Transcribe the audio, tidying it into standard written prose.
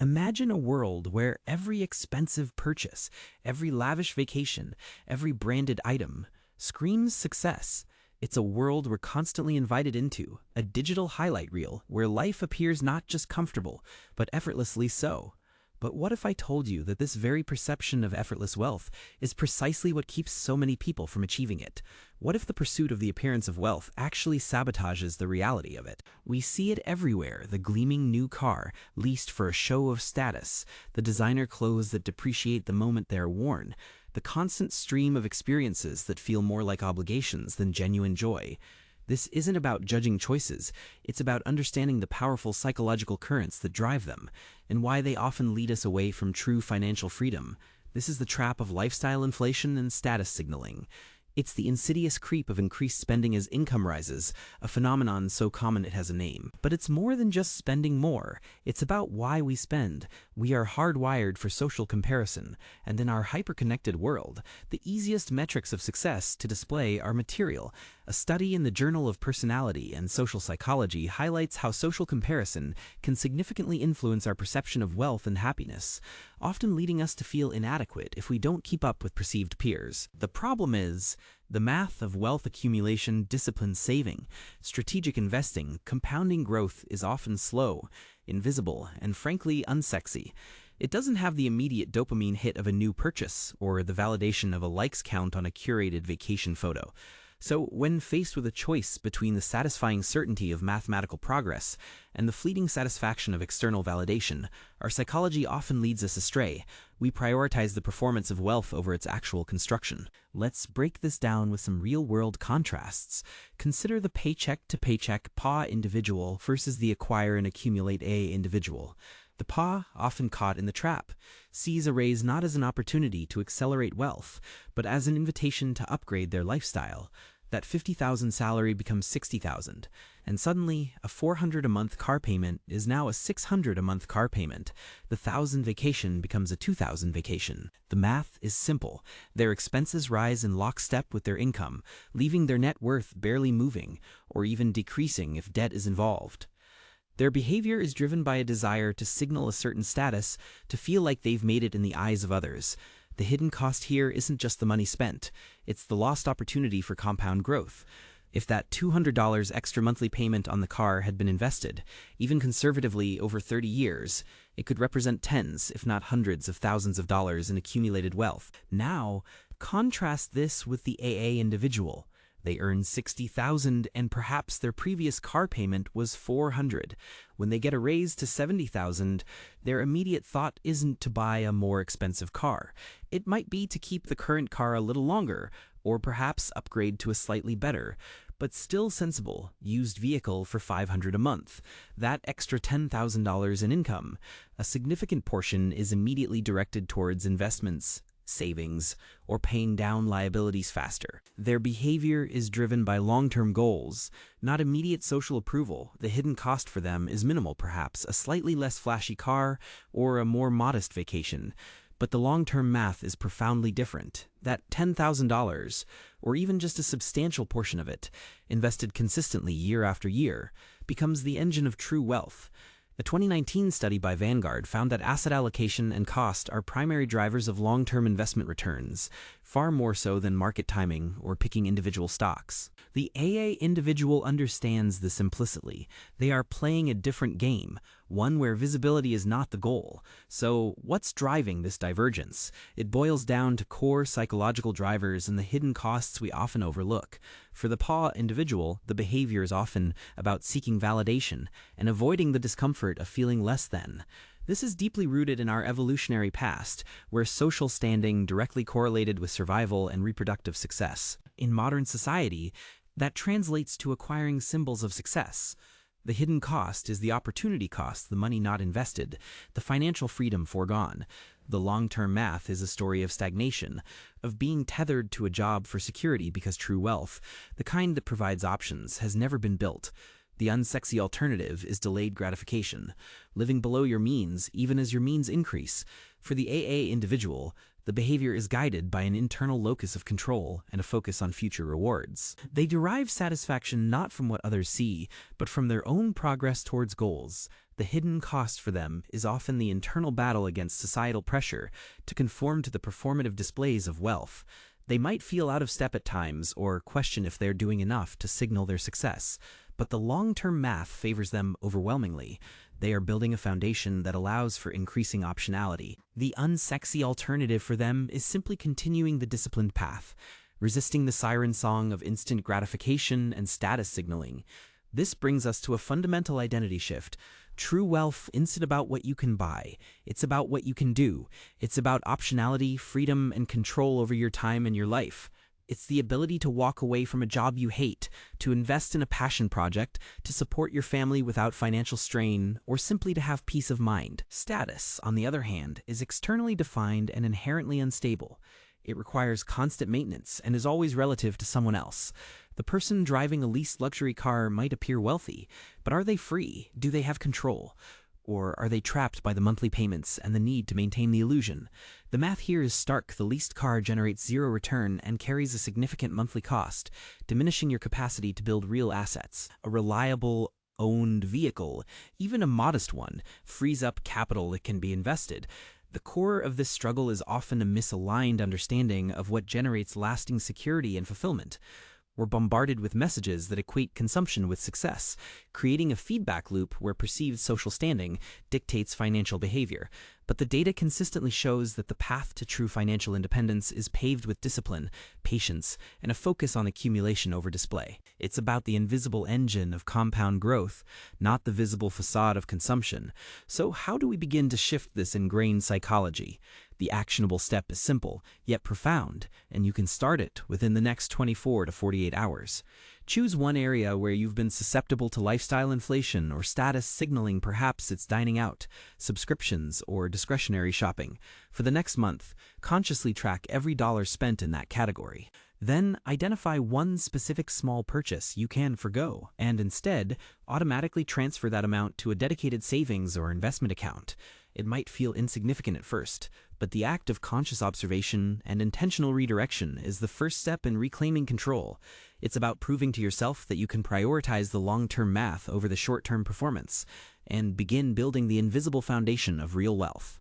Imagine a world where every expensive purchase, every lavish vacation, every branded item screams success. It's a world we're constantly invited into, a digital highlight reel where life appears not just comfortable, but effortlessly so. But what if I told you that this very perception of effortless wealth is precisely what keeps so many people from achieving it? What if the pursuit of the appearance of wealth actually sabotages the reality of it? We see it everywhere: the gleaming new car, leased for a show of status, the designer clothes that depreciate the moment they are worn, the constant stream of experiences that feel more like obligations than genuine joy. This isn't about judging choices, it's about understanding the powerful psychological currents that drive them, and why they often lead us away from true financial freedom. This is the trap of lifestyle inflation and status signaling. It's the insidious creep of increased spending as income rises, a phenomenon so common it has a name. But it's more than just spending more. It's about why we spend. We are hardwired for social comparison, and in our hyper-connected world, the easiest metrics of success to display are material. A study in the Journal of Personality and Social Psychology highlights how social comparison can significantly influence our perception of wealth and happiness, often leading us to feel inadequate if we don't keep up with perceived peers. The problem is, the math of wealth accumulation, disciplined saving, strategic investing, compounding growth is often slow, invisible, and frankly unsexy. It doesn't have the immediate dopamine hit of a new purchase or the validation of a likes count on a curated vacation photo. So when faced with a choice between the satisfying certainty of mathematical progress and the fleeting satisfaction of external validation, our psychology often leads us astray. We prioritize the performance of wealth over its actual construction. Let's break this down with some real-world contrasts. Consider the paycheck-to-paycheck PA individual versus the acquire and accumulate A individual. The PA, often caught in the trap, sees a raise not as an opportunity to accelerate wealth, but as an invitation to upgrade their lifestyle. That $50,000 salary becomes $60,000, and suddenly a $400 a month car payment is now a $600 a month car payment. The $1,000 vacation becomes a $2,000 vacation. The math is simple. Their expenses rise in lockstep with their income, leaving their net worth barely moving, or even decreasing if debt is involved. Their behavior is driven by a desire to signal a certain status, to feel like they've made it in the eyes of others. The hidden cost here isn't just the money spent, it's the lost opportunity for compound growth. If that $200 extra monthly payment on the car had been invested, even conservatively over 30 years, it could represent tens, if not hundreds of thousands of dollars in accumulated wealth. Now, contrast this with the AA individual. They earn $60,000 and perhaps their previous car payment was $400. When they get a raise to $70,000, their immediate thought isn't to buy a more expensive car. It might be to keep the current car a little longer, or perhaps upgrade to a slightly better, but still sensible, used vehicle for $500 a month. That extra $10,000 in income, a significant portion is immediately directed towards investments, savings, or paying down liabilities faster. Their behavior is driven by long-term goals, not immediate social approval. The hidden cost for them is minimal, perhaps a slightly less flashy car or a more modest vacation. But the long-term math is profoundly different. That $10,000, or even just a substantial portion of it, invested consistently year after year, becomes the engine of true wealth. A 2019 study by Vanguard found that asset allocation and cost are primary drivers of long-term investment returns, far more so than market timing or picking individual stocks. The AA individual understands this implicitly. They are playing a different game, one where visibility is not the goal. So what's driving this divergence? It boils down to core psychological drivers and the hidden costs we often overlook. For the PA individual, the behavior is often about seeking validation and avoiding the discomfort of feeling less than. This is deeply rooted in our evolutionary past, where social standing directly correlated with survival and reproductive success. In modern society, that translates to acquiring symbols of success. The hidden cost is the opportunity cost, the money not invested, the financial freedom foregone. The long-term math is a story of stagnation, of being tethered to a job for security because true wealth, the kind that provides options, has never been built. The unsexy alternative is delayed gratification, living below your means even as your means increase. For the AA individual, the behavior is guided by an internal locus of control and a focus on future rewards. They derive satisfaction not from what others see, but from their own progress towards goals. the hidden cost for them is often the internal battle against societal pressure to conform to the performative displays of wealth. They might feel out of step at times or question if they're doing enough to signal their success, but the long-term math favors them overwhelmingly. They are building a foundation that allows for increasing optionality. The unsexy alternative for them is simply continuing the disciplined path, resisting the siren song of instant gratification and status signaling. This brings us to a fundamental identity shift. True wealth isn't about what you can buy. It's about what you can do. It's about optionality, freedom, and control over your time and your life. It's the ability to walk away from a job you hate, to invest in a passion project, to support your family without financial strain, or simply to have peace of mind. Status, on the other hand, is externally defined and inherently unstable. It requires constant maintenance and is always relative to someone else. The person driving a leased luxury car might appear wealthy, but are they free? Do they have control? Or are they trapped by the monthly payments and the need to maintain the illusion? The math here is stark. The leased car generates zero return and carries a significant monthly cost, diminishing your capacity to build real assets. A reliable, owned vehicle, even a modest one, frees up capital that can be invested. The core of this struggle is often a misaligned understanding of what generates lasting security and fulfillment. We're bombarded with messages that equate consumption with success, creating a feedback loop where perceived social standing dictates financial behavior. But the data consistently shows that the path to true financial independence is paved with discipline, patience, and a focus on accumulation over display. It's about the invisible engine of compound growth, not the visible facade of consumption. So how do we begin to shift this ingrained psychology? The actionable step is simple, yet profound, and you can start it within the next 24 to 48 hours. Choose one area where you've been susceptible to lifestyle inflation or status signaling. Perhaps it's dining out, subscriptions, or discretionary shopping. For the next month, consciously track every dollar spent in that category. Then identify one specific small purchase you can forgo, and instead, automatically transfer that amount to a dedicated savings or investment account. It might feel insignificant at first, but the act of conscious observation and intentional redirection is the first step in reclaiming control. It's about proving to yourself that you can prioritize the long-term math over the short-term performance and begin building the invisible foundation of real wealth.